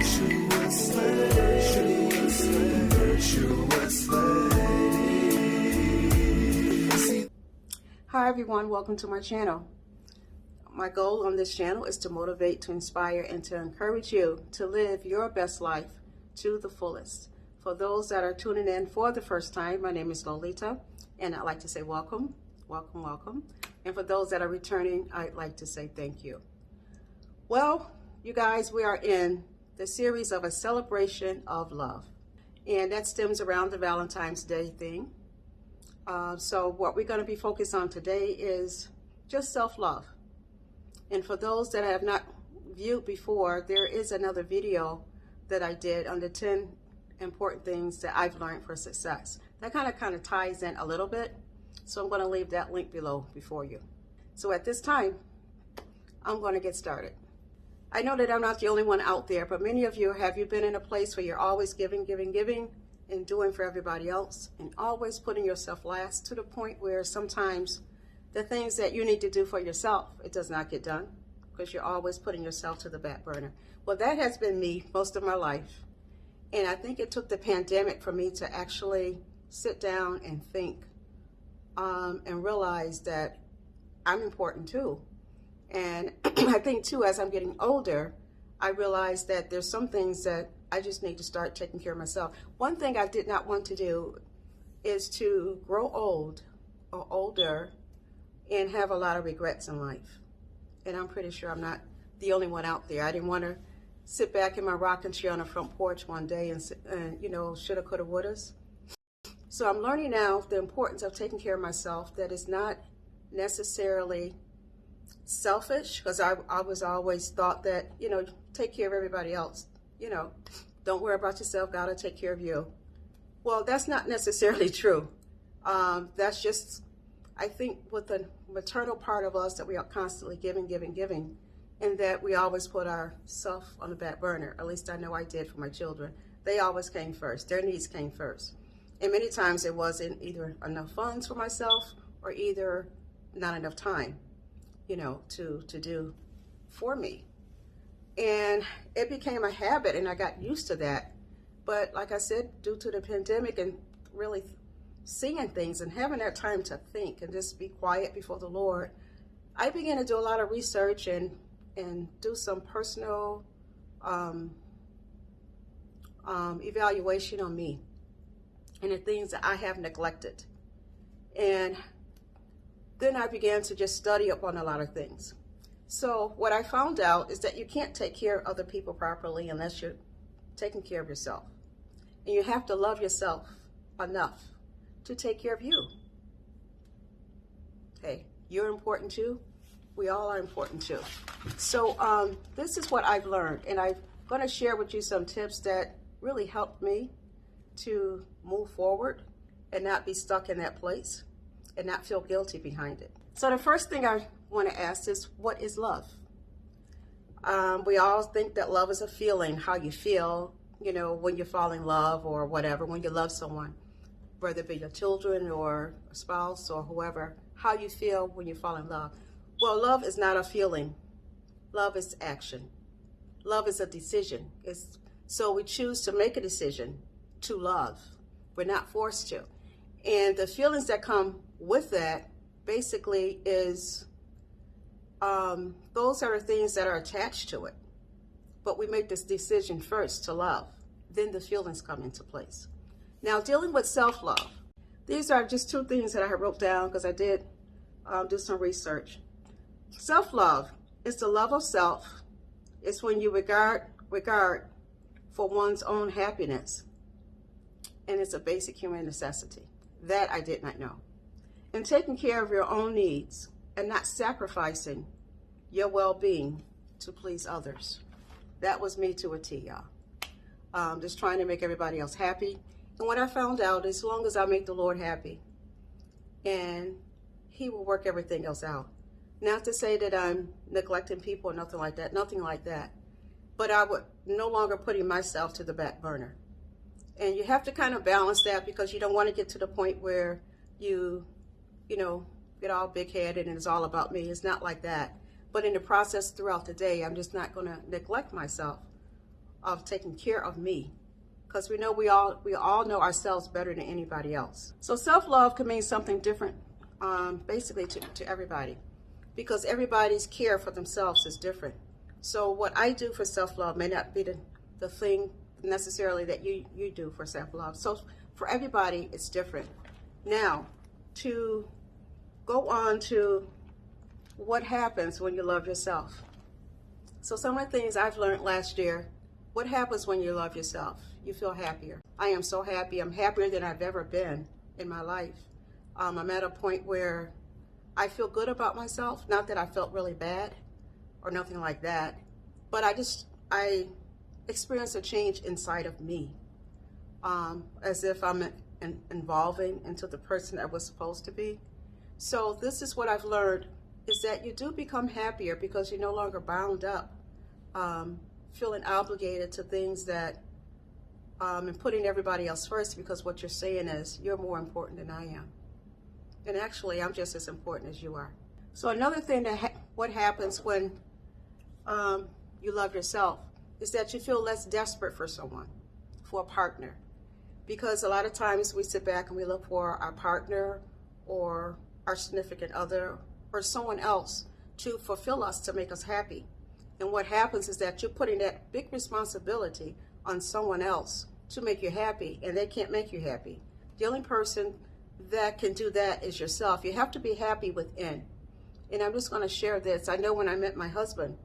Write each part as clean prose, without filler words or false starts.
Virtuous Lady, Virtuous Lady. Hi everyone, welcome to my channel. My goal on this channel is to motivate, to inspire, and to encourage you to live your best life to the fullest. For those that are tuning in for the first time, my name is Loletta, and I'd like to say welcome, welcome, welcome. And for those that are returning, I'd like to say thank you. Well, you guys, we are in the series of a celebration of love, and that stems around the Valentine's Day thing. So what we're going to be focused on today is just self-love. And for those that have not viewed before, there is another video that I did on the 10 important things that I've learned for success. That kind of ties in a little bit. So I'm going to leave that link below before you. So at this time, I'm going to get started. I know that I'm not the only one out there, but many of you, have you been in a place where you're always giving, and doing for everybody else, and always putting yourself last, to the point where sometimes the things that you need to do for yourself, it does not get done because you're always putting yourself to the back burner. Well, that has been me most of my life. And I think it took the pandemic for me to actually sit down and think and realize that I'm important too. And I think too, as I'm getting older, I realized that there's some things that I just need to start taking care of myself. One thing I did not want to do is to grow old or older and have a lot of regrets in life. And I'm pretty sure I'm not the only one out there. I didn't want to sit back in my rocking chair on the front porch one day and you know, shoulda, coulda, wouldas. So I'm learning now the importance of taking care of myself, that is not necessarily selfish, because I was always thought that, you know, take care of everybody else, you know, don't worry about yourself, gotta take care of you. Well, that's not necessarily true. That's just, I think, with the maternal part of us, that we are constantly giving, and that we always put ourselves on the back burner. At least I know I did for my children. They always came first. Their needs came first. And many times it wasn't either enough funds for myself or either not enough time, you know, to do for me. And it became a habit, and I got used to that. But like I said, due to the pandemic and really seeing things and having that time to think and just be quiet before the Lord, I began to do a lot of research and do some personal evaluation on me and the things that I have neglected. And then I began to just study up on a lot of things. So what I found out is that you can't take care of other people properly unless you're taking care of yourself. And you have to love yourself enough to take care of you. Okay, you're important too. We all are important too. So this is what I've learned, and I'm going to share with you some tips that really helped me to move forward and not be stuck in that place and not feel guilty behind it. So the first thing I want to ask is, what is love? We all think that love is a feeling, how you feel, you know, when you fall in love or whatever, when you love someone, whether it be your children or a spouse or whoever, how you feel when you fall in love. Well, love is not a feeling. Love is action. Love is a decision. So we choose to make a decision to love. We're not forced to. And the feelings that come with that basically is, those are the things that are attached to it. But we make this decision first to love. Then the feelings come into place. Now, dealing with self-love. These are just two things that I wrote down because I did do some research. Self-love is the love of self. It's when you regard for one's own happiness. And it's a basic human necessity. That I did not know. And taking care of your own needs and not sacrificing your well-being to please others. That was me to a T, y'all. Just trying to make everybody else happy. And what I found out, as long as I make the Lord happy, and He will work everything else out. Not to say that I'm neglecting people or nothing like that. But I would no longer putting myself to the back burner. And you have to kind of balance that, because you don't want to get to the point where you know, get all big-headed and it's all about me. It's not like that. But in the process throughout the day, I'm just not going to neglect myself of taking care of me, because we all know ourselves better than anybody else. So self-love can mean something different, basically to everybody, because everybody's care for themselves is different. So what I do for self-love may not be the thing necessarily that you do for self-love. So for everybody, it's different. Now, to go on to what happens when you love yourself. So some of the things I've learned last year, what happens when you love yourself? You feel happier. I am so happy. I'm happier than I've ever been in my life. I'm at a point where I feel good about myself. Not that I felt really bad or nothing like that, but I experienced a change inside of me, as if I'm evolving into the person I was supposed to be. So this is what I've learned, is that you do become happier because you're no longer bound up, feeling obligated to things that, and putting everybody else first, because what you're saying is you're more important than I am. And actually, I'm just as important as you are. So another thing what happens when you love yourself is that you feel less desperate for someone, for a partner. Because a lot of times we sit back and we look for our partner or our significant other or someone else to fulfill us, to make us happy. And what happens is that you're putting that big responsibility on someone else to make you happy, and they can't make you happy. The only person that can do that is yourself. You have to be happy within. And I'm just going to share this. I know when I met my husband,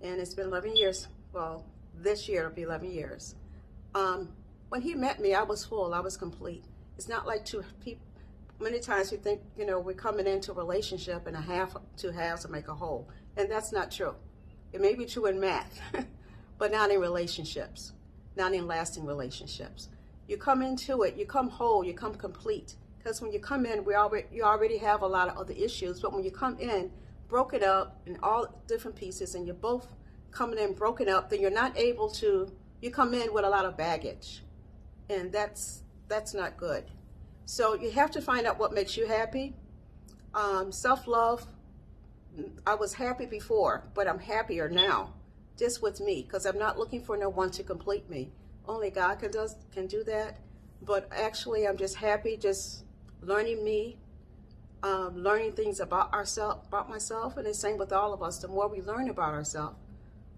and it's been 11 years, well, this year it'll be 11 years. When he met me, I was full, I was complete. It's not like two people. Many times we think, we're coming into a relationship and two halves will make a whole. And that's not true. It may be true in math, but not in relationships, not in lasting relationships. You come into it, you come whole, you come complete. Because when you come in, you already have a lot of other issues. But when you come in, broken up in all different pieces, and you're both coming in broken up, then you're not able to, you come in with a lot of baggage. And that's not good. So you have to find out what makes you happy. Self-love, I was happy before, but I'm happier now, just with me, because I'm not looking for no one to complete me. Only God can do that. But actually, I'm just happy, just learning me, learning things about myself, and the same with all of us. The more we learn about ourselves,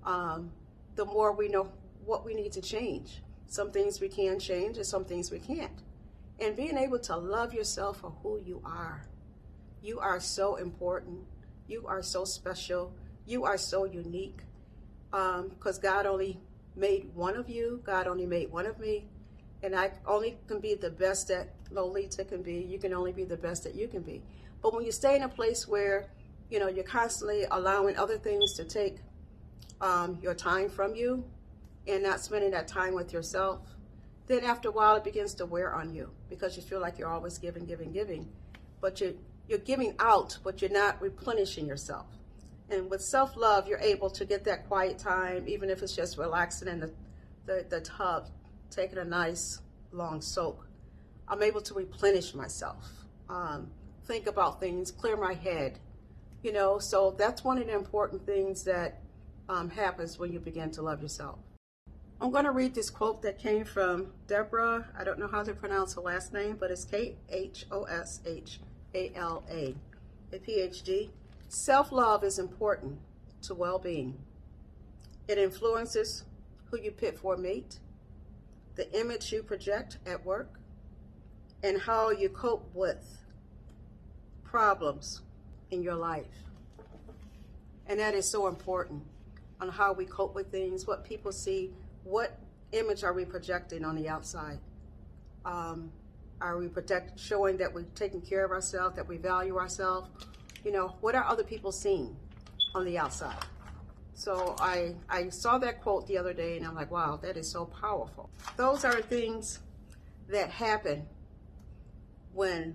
the more we know what we need to change. Some things we can change, and some things we can't. And being able to love yourself for who you are. You are so important. You are so special. You are so unique. Because God only made one of you. God only made one of me. And I only can be the best that Loletta can be. You can only be the best that you can be. But when you stay in a place where, you're constantly allowing other things to take your time from you and not spending that time with yourself, then after a while it begins to wear on you, because you feel like you're always giving. But you're giving out, but you're not replenishing yourself. And with self-love, you're able to get that quiet time, even if it's just relaxing in the tub, taking a nice long soak. I'm able to replenish myself, think about things, clear my head, so that's one of the important things that happens when you begin to love yourself. I'm going to read this quote that came from Deborah. I don't know how to pronounce her last name, but it's Khoshhala, a PhD. Self-love is important to well-being. It influences who you pick for a mate, the image you project at work, and how you cope with problems in your life. And that is so important, on how we cope with things, what people see, what image are we projecting on the outside? Are we showing that we're taking care of ourselves, that we value ourselves? What are other people seeing on the outside? So I saw that quote the other day, and I'm like, wow, that is so powerful. Those are things that happen when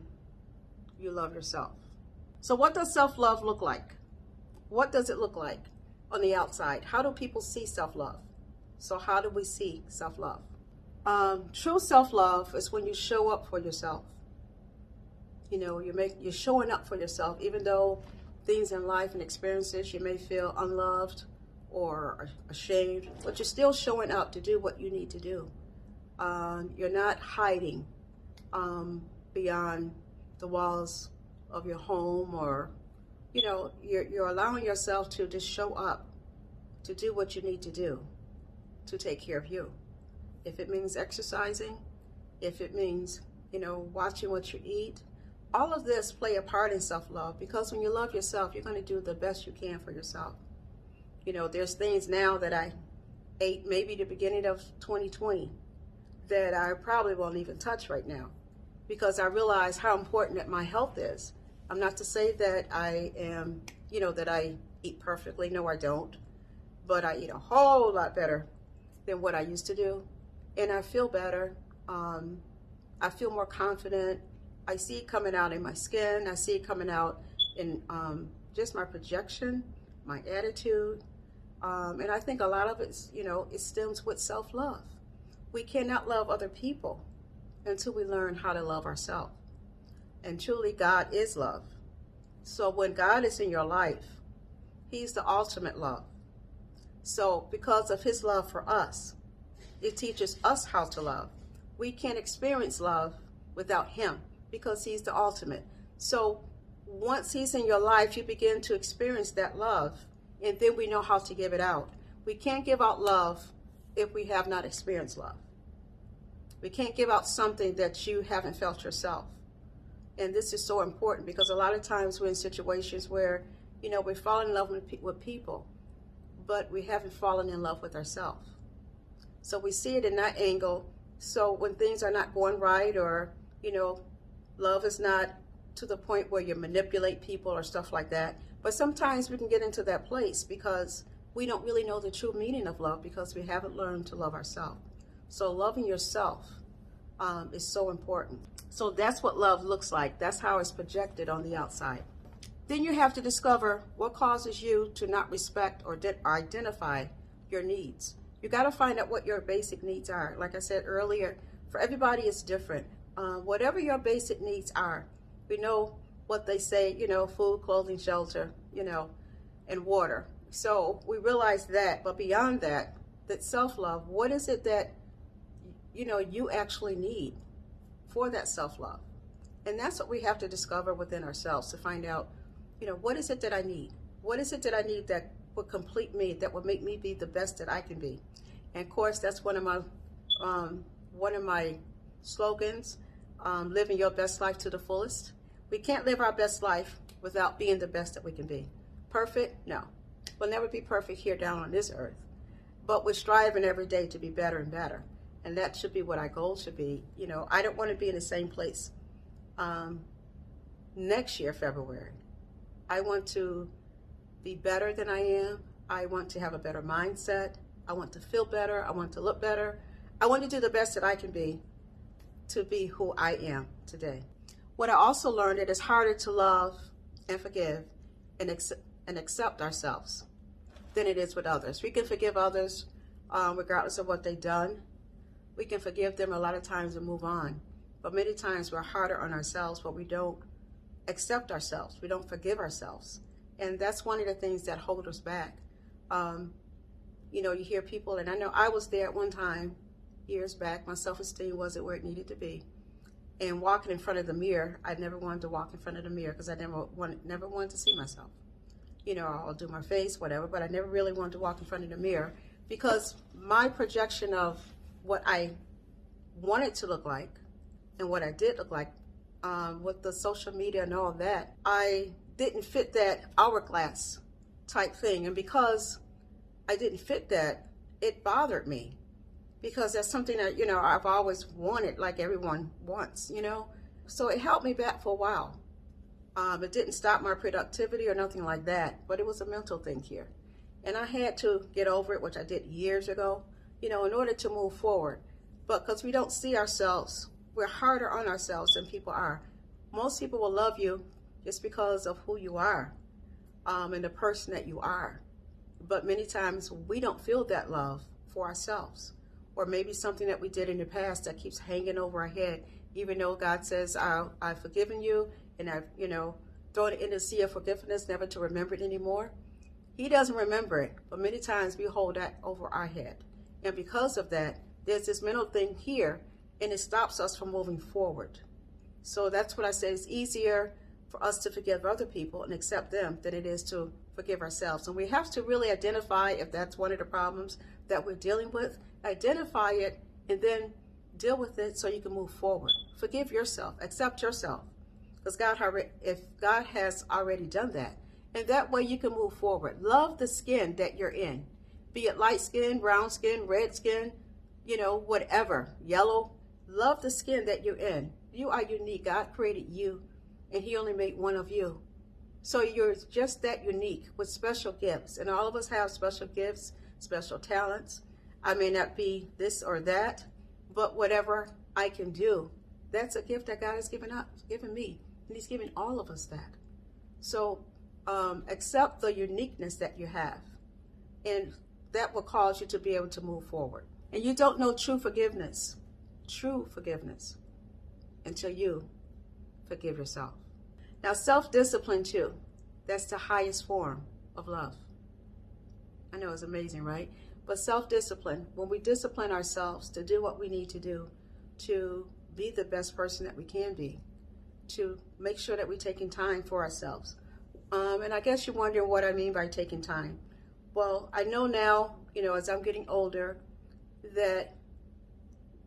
you love yourself. So what does self-love look like? What does it look like on the outside? How do people see self-love? So how do we see self-love? True self-love is when you show up for yourself. You're showing up for yourself, even though things in life and experiences, you may feel unloved or ashamed, but you're still showing up to do what you need to do. You're not hiding beyond the walls of your home, or you're allowing yourself to just show up to do what you need to do to take care of you. If it means exercising, if it means watching what you eat, all of this play a part in self-love, because when you love yourself, you're going to do the best you can for yourself. There's things now that I ate maybe the beginning of 2020 that I probably won't even touch right now, because I realize how important that my health is. I'm not to say that I am, that I eat perfectly. No, I don't. But I eat a whole lot better than what I used to do. And I feel better. I feel more confident. I see it coming out in my skin. I see it coming out in just my projection, my attitude. And I think a lot of it, it stems with self-love. We cannot love other people until we learn how to love ourselves. And truly, God is love. So when God is in your life, He's the ultimate love. So because of His love for us, it teaches us how to love. We can't experience love without Him, because He's the ultimate. So once He's in your life, you begin to experience that love, and then we know how to give it out. We can't give out love if we have not experienced love. We can't give out something that you haven't felt yourself. And this is so important, because a lot of times we're in situations where, we fall in love with people, but we haven't fallen in love with ourselves. So we see it in that angle. So when things are not going right, or, love is not to the point where you manipulate people or stuff like that. But sometimes we can get into that place because we don't really know the true meaning of love, because we haven't learned to love ourselves. So loving yourself is so important. So that's what love looks like. That's how it's projected on the outside. Then you have to discover what causes you to not respect or identify your needs. You got to find out what your basic needs are. Like I said earlier, for everybody it's different. Whatever your basic needs are, we know what they say, food, clothing, shelter, and water. So we realize that, but beyond that, that self-love, what is it that, you actually need for that self-love? And that's what we have to discover within ourselves, to find out, what is it that I need? What is it that I need that would complete me, that would make me be the best that I can be? And of course, that's one of my slogans, living your best life to the fullest. We can't live our best life without being the best that we can be. Perfect? No. We'll never be perfect here down on this earth. But we're striving every day to be better and better. And that should be what our goal should be. I don't want to be in the same place next year, February. I want to be better than I am. I want to have a better mindset. I want to feel better. I want to look better. I want to do the best that I can be to be who I am today. What I also learned, it is harder to love and forgive and accept ourselves than it is with others. We can forgive others regardless of what they've done. We can forgive them a lot of times and move on. But many times we're harder on ourselves, but we don't accept ourselves. We don't forgive ourselves. And that's one of the things that hold us back. You hear people, and I know I was there at one time, years back, my self-esteem wasn't where it needed to be. And walking in front of the mirror, I never wanted to walk in front of the mirror because I never wanted to see myself. I'll do my face, whatever, but I never really wanted to walk in front of the mirror, because my projection of what I wanted to look like and what I did look like with the social media and all that, I didn't fit that hourglass type thing. And because I didn't fit that, it bothered me, because that's something that, I've always wanted, like everyone wants, So it held me back for a while. It didn't stop my productivity or nothing like that, but it was a mental thing here. And I had to get over it, which I did years ago, in order to move forward. But because we don't see ourselves, we're harder on ourselves than people are. Most people will love you just because of who you are and the person that you are. But many times we don't feel that love for ourselves, or maybe something that we did in the past that keeps hanging over our head, even though God says, I've forgiven you, and I've, thrown it in the sea of forgiveness, never to remember it anymore. He doesn't remember it, but many times we hold that over our head. And because of that, there's this mental thing here, and it stops us from moving forward. So that's what I say. It's easier for us to forgive other people and accept them than it is to forgive ourselves. And we have to really identify if that's one of the problems that we're dealing with. Identify it and then deal with it so you can move forward. Forgive yourself. Accept yourself. Because if God has already done that, and that way you can move forward. Love the skin that you're in, be it light skin, brown skin, red skin, whatever, yellow. Love the skin that you're in. You are unique. God created you, and he only made one of you. So you're just that unique with special gifts. And all of us have special gifts, special talents. I may not be this or that, but whatever I can do, that's a gift that God has given me. And he's giving all of us that. So accept the uniqueness that you have. And that will cause you to be able to move forward. And you don't know true forgiveness, until you forgive yourself. Now, self-discipline too, that's the highest form of love. I know it's amazing, right? But self-discipline, when we discipline ourselves to do what we need to do, to be the best person that we can be, to make sure that we're taking time for ourselves. And I guess you're wondering what I mean by taking time. Well, I know now, as I'm getting older, that,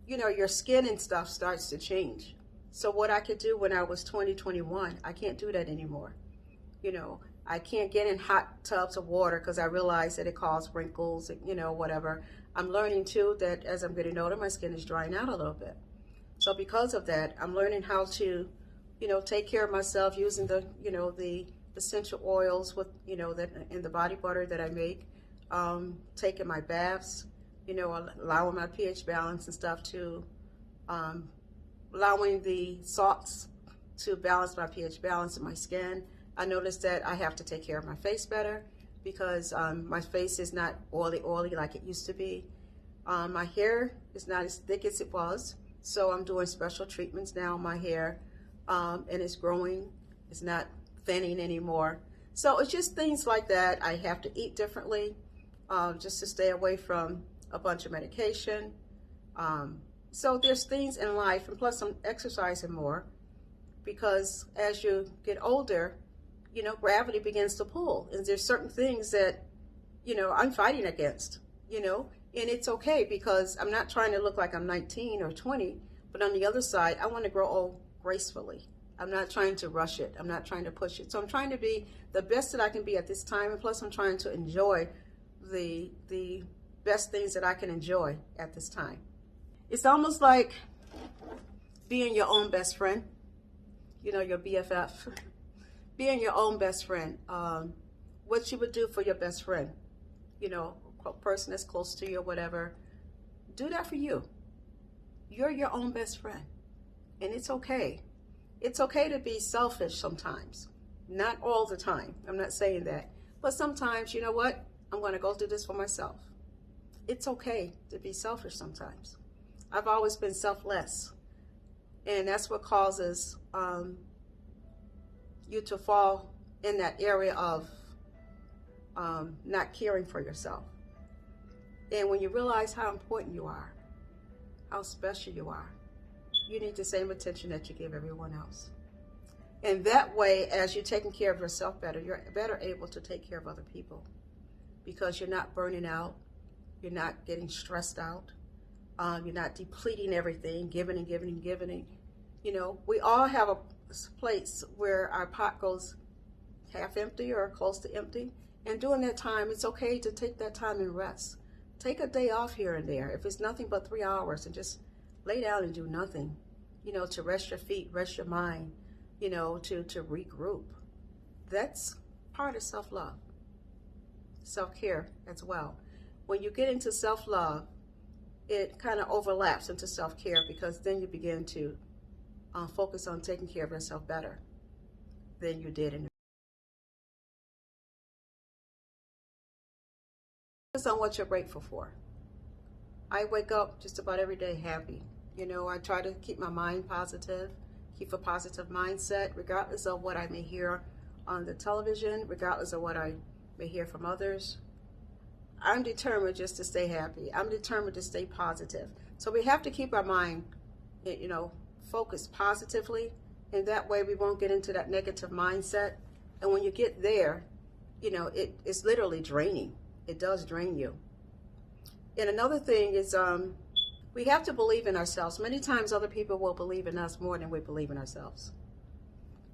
your skin and stuff starts to change. So what I could do when I was 20, 21, I can't do that anymore. I can't get in hot tubs of water because I realize that it causes wrinkles, whatever. I'm learning too that as I'm getting older, my skin is drying out a little bit. So because of that, I'm learning how to, take care of myself using the essential oils with, that in the body butter that I make, taking my baths, allowing my pH balance and stuff to, allowing the salts to balance my pH balance in my skin. I noticed that I have to take care of my face better because my face is not oily like it used to be. My hair is not as thick as it was, so I'm doing special treatments now on my hair, and it's growing. It's not thinning anymore. So it's just things like that. I have to eat differently just to stay away from a bunch of medication. So there's things in life, and plus I'm exercising more because as you get older, gravity begins to pull, and there's certain things that, I'm fighting against, and it's okay because I'm not trying to look like I'm 19 or 20, but on the other side, I want to grow old gracefully. I'm not trying to rush it. I'm not trying to push it. So I'm trying to be the best that I can be at this time, and plus I'm trying to enjoy the best things that I can enjoy at this time. It's almost like being your own best friend, your BFF. Being your own best friend, what you would do for your best friend, a person that's close to you or whatever, do that for you. You're your own best friend, and it's okay. It's okay to be selfish sometimes, not all the time. I'm not saying that, but sometimes, you know what? I'm going to go do this for myself. It's okay to be selfish sometimes. I've always been selfless, and that's what causes you to fall in that area of not caring for yourself. And when you realize how important you are, how special you are, you need the same attention that you give everyone else. And that way, as you're taking care of yourself better, you're better able to take care of other people because you're not burning out, you're not getting stressed out, you're not depleting everything, giving and giving and giving. We all have a place where our pot goes half empty or close to empty, and during that time it's okay to take that time and rest. Take a day off here and there if it's nothing but 3 hours, and just lay down and do nothing, to rest your feet, rest your mind, to regroup. That's part of self-love, self-care as well. When you get into self-love, it kind of overlaps into self-care because then you begin to focus on taking care of yourself better than you did in the focus on what you're grateful for. I wake up just about every day happy. I try to keep my mind positive, keep a positive mindset, regardless of what I may hear on the television, regardless of what I may hear from others. I'm determined just to stay happy. I'm determined to stay positive. So we have to keep our mind, focused positively, and that way we won't get into that negative mindset. And when you get there, it's literally draining. It does drain you. And another thing is we have to believe in ourselves. Many times other people will believe in us more than we believe in ourselves.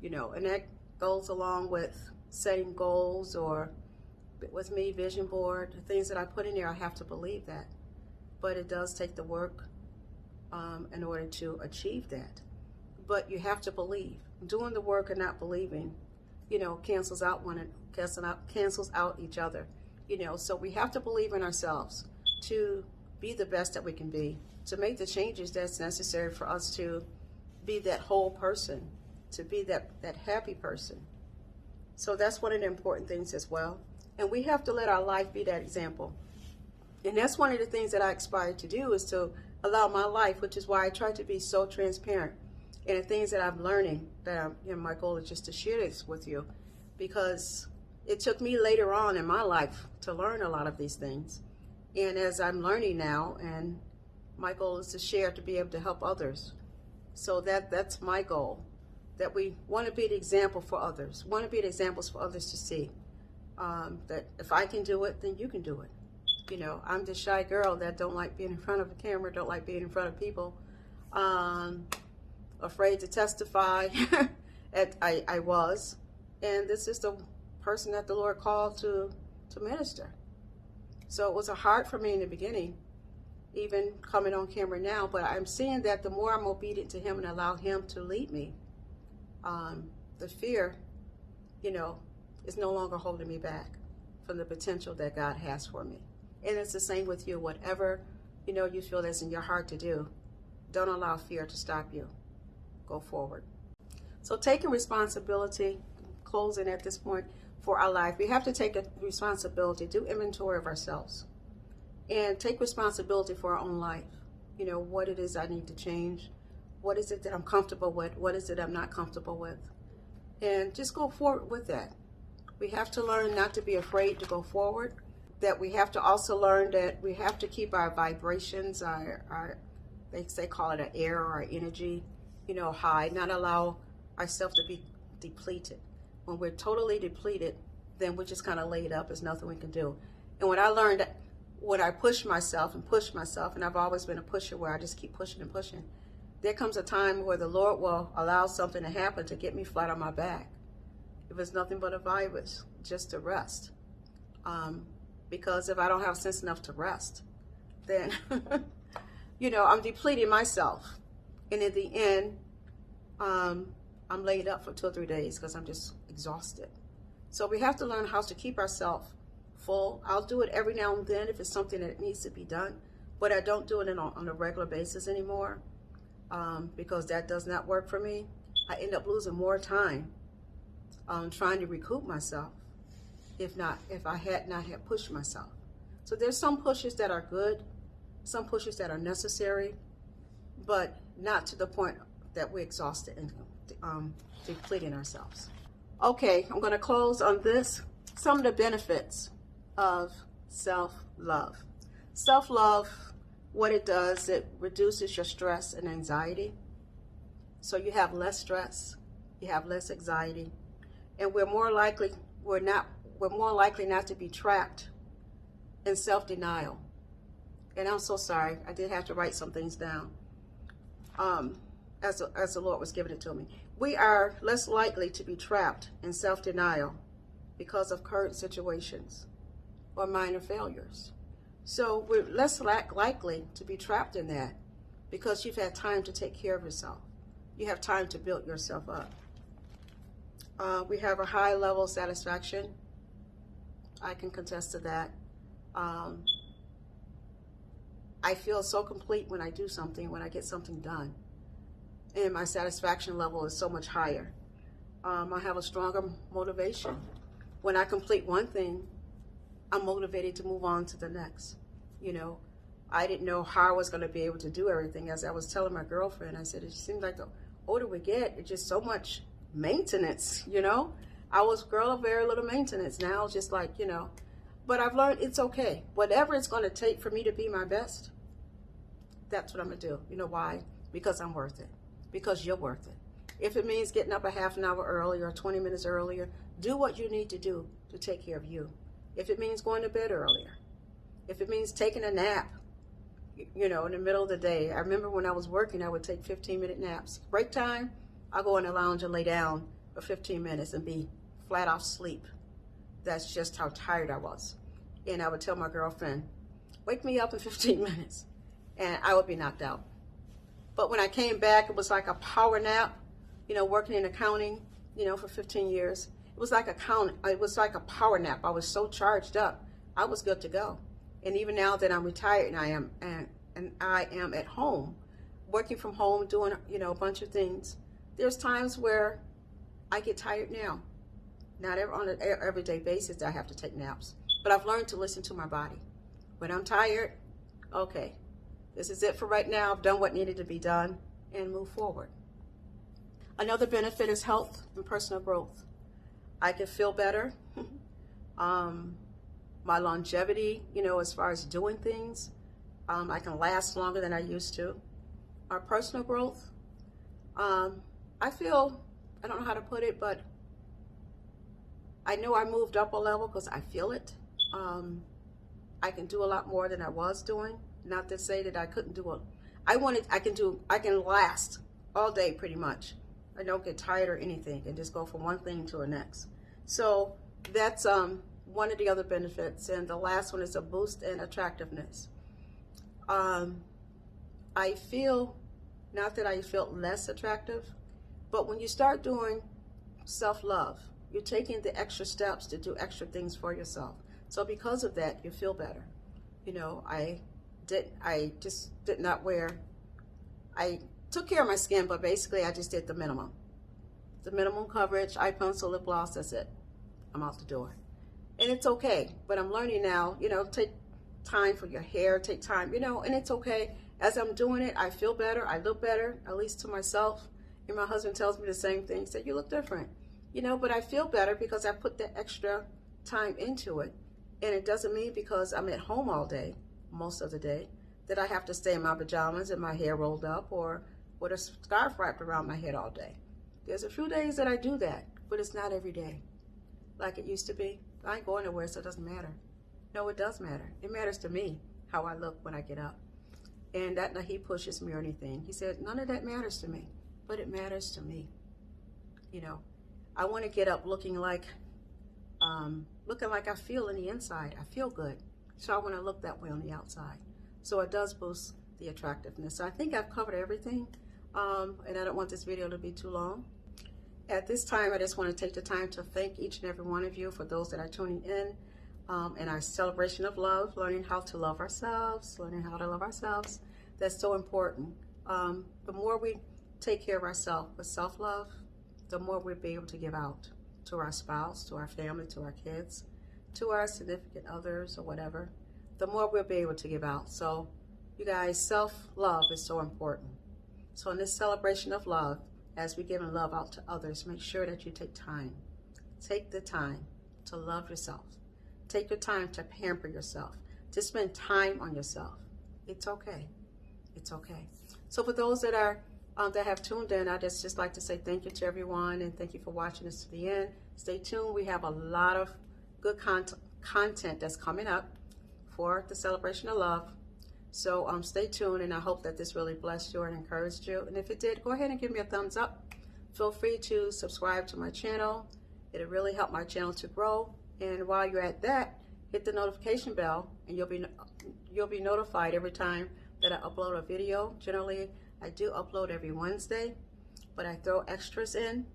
And that goes along with setting goals, or with me, vision board, the things that I put in there, I have to believe that. But it does take the work in order to achieve that. But you have to believe. Doing the work and not believing, cancels out each other. So we have to believe in ourselves to be the best that we can be, to make the changes that's necessary for us to be that whole person, to be that happy person. So that's one of the important things as well. And we have to let our life be that example. And that's one of the things that I aspire to do, is to allow my life, which is why I try to be so transparent in the things that I'm learning, that my goal is just to share this with you, because it took me later on in my life to learn a lot of these things. And as I'm learning now, and my goal is to share, to be able to help others. So that's my goal, that we want to be the example for others, want to be the examples for others to see. That if I can do it, then you can do it. I'm the shy girl that don't like being in front of a camera, don't like being in front of people, afraid to testify. I was, and this is the person that the Lord called to minister. So it was hard for me in the beginning, even coming on camera now, but I'm seeing that the more I'm obedient to Him and allow Him to lead me, the fear, is no longer holding me back from the potential that God has for me. And it's the same with you. Whatever, you feel that's in your heart to do, don't allow fear to stop you. Go forward. So taking responsibility, closing at this point, for our life, we have to take a responsibility, do inventory of ourselves, and take responsibility for our own life. What it is I need to change, what is it that I'm comfortable with, what is it I'm not comfortable with, and just go forward with that. We have to learn not to be afraid to go forward, that we have to also learn that we have to keep our vibrations, they call it an air or our energy, high, not allow ourselves to be depleted. When we're totally depleted, then we're just kind of laid up. There's nothing we can do. And when I learned that, when I push myself, and I've always been a pusher where I just keep pushing and pushing, there comes a time where the Lord will allow something to happen to get me flat on my back. If it's nothing but a virus, just to rest. Because if I don't have sense enough to rest, then, I'm depleting myself. And in the end, I'm laid up for 2 or 3 days because I'm just exhausted. So we have to learn how to keep ourselves full. I'll do it every now and then if it's something that needs to be done, but I don't do it on a regular basis anymore, because that does not work for me. I end up losing more time trying to recoup myself if I had not pushed myself. So there's some pushes that are good, some pushes that are necessary, but not to the point that we're exhausted and depleting ourselves. Okay, I'm going to close on this. Some of the benefits of self-love. Self-love, what it does, it reduces your stress and anxiety. So you have less stress, you have less anxiety, and we're more likely not to be trapped in self-denial. And I'm so sorry, I did have to write some things down. As the Lord was giving it to me. We are less likely to be trapped in self-denial because of current situations or minor failures. So we're less likely to be trapped in that because you've had time to take care of yourself. You have time to build yourself up. We have a high level of satisfaction. I can contest to that. I feel so complete when I do something, when I get something done. And my satisfaction level is so much higher. I have a stronger motivation. When I complete one thing, I'm motivated to move on to the next. I didn't know how I was going to be able to do everything. As I was telling my girlfriend, I said, it seems like the older we get, it's just so much maintenance, I was girl of very little maintenance. Now just like, you know, but I've learned it's okay. Whatever it's going to take for me to be my best, that's what I'm going to do. You know why? Because I'm worth it. Because you're worth it. If it means getting up a half an hour earlier or 20 minutes earlier, do what you need to do to take care of you. If it means going to bed earlier, if it means taking a nap, you know, in the middle of the day. I remember when I was working, I would take 15-minute naps. Break time, I'll go in the lounge and lay down for 15 minutes and be flat off sleep. That's just how tired I was. And I would tell my girlfriend, wake me up in 15 minutes. And I would be knocked out. But when I came back, it was like a power nap, you know, working in accounting, you know, for 15 years. It was like a power nap. I was so charged up. I was good to go. And even now that I'm retired and I am at home, working from home, doing, you know, a bunch of things, there's times where I get tired now. Not on an everyday basis I have to take naps. But I've learned to listen to my body. When I'm tired, okay, this is it for right now. I've done what needed to be done and move forward. Another benefit is health and personal growth. I can feel better. My longevity, you know, as far as doing things, I can last longer than I used to. Our personal growth, I feel, I don't know how to put it, but I know I moved up a level because I feel it. I can do a lot more than I was doing. Not to say that I couldn't do it. I can last all day pretty much. I don't get tired or anything and just go from one thing to the next. So that's one of the other benefits. And the last one is a boost in attractiveness. I feel, not that I felt less attractive, but when you start doing self-love, you're taking the extra steps to do extra things for yourself. So because of that, you feel better. You know, I just did not wear, I took care of my skin, but basically I just did the minimum. The minimum coverage, eye pencil, lip gloss, that's it. I'm out the door. And it's okay, but I'm learning now, you know, take time for your hair, take time, you know, and it's okay. As I'm doing it, I feel better, I look better, at least to myself. And my husband tells me the same thing, he said, you look different. You know, but I feel better because I put the extra time into it. And it doesn't mean because I'm at home all day, most of the day, that I have to stay in my pajamas and my hair rolled up or with a scarf wrapped around my head all day. There's a few days that I do that, but it's not every day like it used to be. I ain't going nowhere, so it doesn't matter. No, it does matter. It matters to me how I look when I get up. And that he pushes me or anything. He said, none of that matters to me, but it matters to me. You know, I want to get up looking like I feel in the inside. I feel good. So I want to look that way on the outside. So it does boost the attractiveness. So I think I've covered everything. And I don't want this video to be too long. At this time, I just want to take the time to thank each and every one of you for those that are tuning in our celebration of love, learning how to love ourselves, That's so important. The more we take care of ourselves with self-love, the more we'll be able to give out to our spouse, to our family, to our kids, to our significant others or whatever. The more we'll be able to give out. So you guys, self-love is so important. So in this celebration of love, as we give love out to others, make sure that you take time. Take the time to love yourself. Take the time to pamper yourself, to spend time on yourself. It's okay. It's okay. So for those that are that have tuned in, I just like to say thank you to everyone and thank you for watching this to the end. Stay tuned. We have a lot of good content that's coming up for the celebration of love. So stay tuned, and I hope that this really blessed you and encouraged you. And if it did, go ahead and give me a thumbs up. Feel free to subscribe to my channel. It'll really help my channel to grow. And while you're at that, hit the notification bell, and you'll be notified every time that I upload a video. Generally, I do upload every Wednesday, but I throw extras in,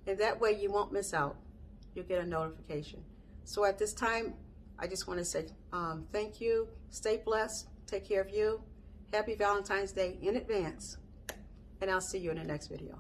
and that way you won't miss out. You'll get a notification. So at this time, I just want to say thank you. Stay blessed. Take care of you. Happy Valentine's Day in advance. And I'll see you in the next video.